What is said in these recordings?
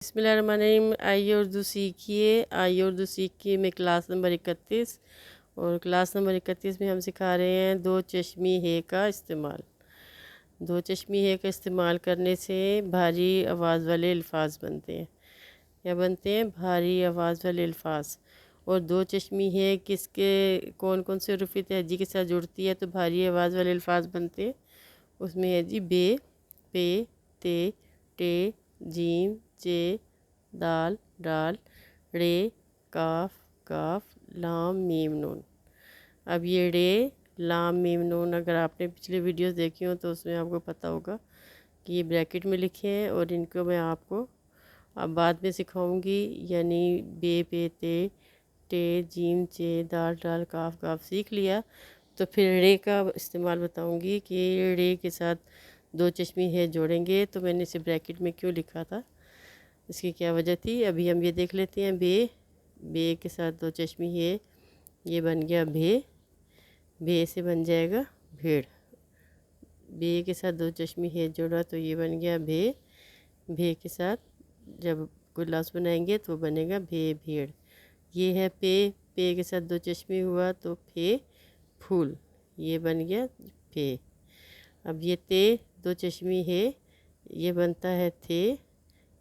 बिस्मिल्लाहिर्रहमानिर्रहीम। आइए उर्दू सीखिए में क्लास नंबर 31 और क्लास नंबर 31 में हम सिखा रहे हैं दो चश्मी है का इस्तेमाल। दो चश्मी है का इस्तेमाल करने से भारी आवाज़ वाले अल्फाज बनते हैं। क्या बनते हैं? भारी आवाज़ वाले अल्फाज। और दो चश्मी है किसके कौन कौन से हरूफ तहजी के साथ जुड़ती है तो भारी आवाज़ वाले अल्फाज बनते हैं। उसमें है जी बे, पे, ते, टे, जीम, चे, दाल, डाल, रे, काफ, काफ, लाम, मीम, नून। अब ये रे, लाम, मीम, नून अगर आपने पिछले वीडियोस देखी हो तो उसमें आपको पता होगा कि ये ब्रैकेट में लिखे हैं और इनको मैं आपको अब बाद में सिखाऊंगी। यानी बे, पे, टे, जीम, चे, दाल, डाल, काफ, काफ सीख लिया तो फिर रे का इस्तेमाल बताऊंगी कि रे के साथ दो चश्मी है जोड़ेंगे तो मैंने इसे ब्रैकेट में क्यों लिखा था, इसकी क्या वजह थी। अभी हम ये देख लेते हैं। बे, बे के साथ दो चश्मी है, ये बन गया भे, भे से बन जाएगा भेड़। बे के साथ दो चश्मी है जोड़ा तो ये बन गया भे, भे के साथ जब कोई लफ्ज़ बनाएंगे तो बनेगा भे, भेड़। ये है पे, पे के साथ दो चश्मी हुआ तो फे, फूल, ये बन गया फे। अब ये ते, दो चश्मी है, ये बनता है थे।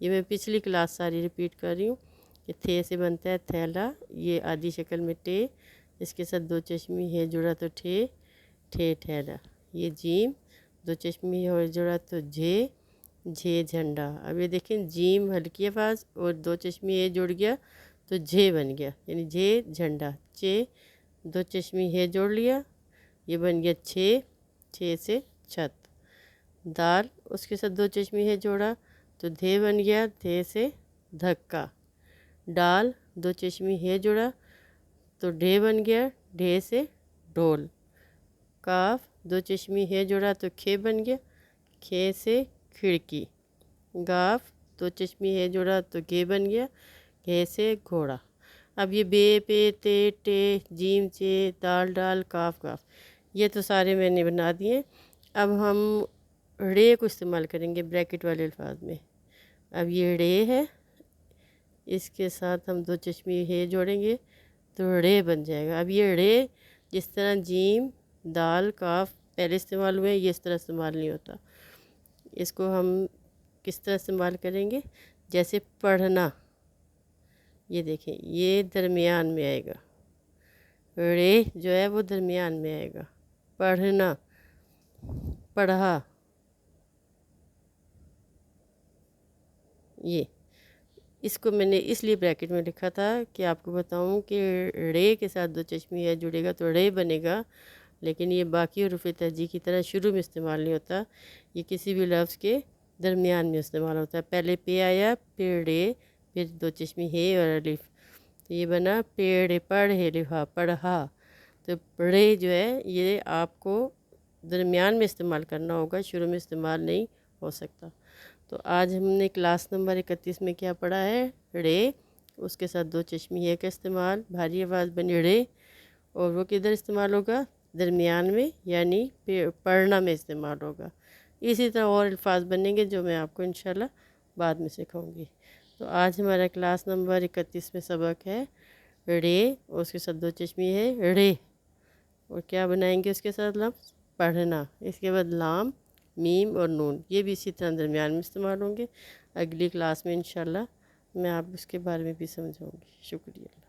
ये मैं पिछली क्लास सारी रिपीट कर रही हूँ कि थे से बनता है थैला, ये आधी शक्ल में टे, इसके साथ दो चश्मी है जुड़ा तो ठे, ठे ठहरा। ये जीम, दो चश्मी है और जुड़ा तो झे, झे झंडा। अब ये देखें जीम हल्की आवाज़ और दो चश्मी है जुड़ गया तो झे बन गया, यानी झे झंडा। चे, दो चश्मी है जोड़ लिया, ये बन गया छे, छे से छत। दाल, उसके साथ दो चश्मी है जोड़ा तो धे बन गया, धे से धक्का। डाल, दो चश्मी है जोड़ा तो ढे बन गया, ढे से ढोल। काफ, दो चश्मी है जोड़ा तो खे बन गया, खे से खिड़की। गाफ, दो चश्मी है जोड़ा तो गे बन गया, घे से घोड़ा। अब ये बे, पे, ते, टे, जीम, चे, दाल, डाल, काफ, काफ, ये तो सारे मैंने बना दिए। अब हम रे को इस्तेमाल करेंगे ब्रैकेट वाले अल्फाज में। अब ये रे है, इसके साथ हम दो चश्मी है जोड़ेंगे तो रे बन जाएगा। अब ये रे जिस तरह जीम, दाल, काफ पहले इस्तेमाल हुए, ये इस तरह इस्तेमाल नहीं होता। इसको हम किस तरह इस्तेमाल करेंगे? जैसे पढ़ना, ये देखें ये दरमियान में आएगा, रे जो है वो दरमियान में आएगा। पढ़ना, पढ़ा, ये इसको मैंने इसलिए ब्रैकेट में लिखा था कि आपको बताऊं कि रे के साथ दो चश्मी है जुड़ेगा तो रे बनेगा, लेकिन ये बाकी हरूफ तहजी की तरह शुरू में इस्तेमाल नहीं होता, ये किसी भी लफ्ज़ के दरमियान में इस्तेमाल होता है। पहले पे आया, फिर रे, फिर दो चश्मी है और अलिफ, तो ये बना पेड़, पढ़े, लिफा, पढ़ा। तो रे जो है ये आपको दरमियान में इस्तेमाल करना होगा, शुरू में इस्तेमाल नहीं हो सकता। तो आज हमने क्लास नंबर 31 में क्या पढ़ा है? रे, उसके साथ दो चश्मी है का इस्तेमाल, भारी आवाज़ बनी रे, और वो किधर इस्तेमाल होगा? दरमियान में, यानी पढ़ना में इस्तेमाल होगा। इसी तरह और अल्फाज बनेंगे जो मैं आपको इंशाल्लाह बाद में सिखाऊंगी। तो आज हमारा क्लास नंबर 31 में सबक है रे, और उसके साथ दो चश्मी है रे, और क्या बनाएंगे उसके साथ लफ्ज़? पढ़ना। इसके बाद लाम, मीम और नून, ये भी इसी तरह दरमियान में इस्तेमाल होंगे। अगली क्लास में इंशाल्लाह मैं आप उसके बारे में भी समझाऊंगी। शुक्रिया।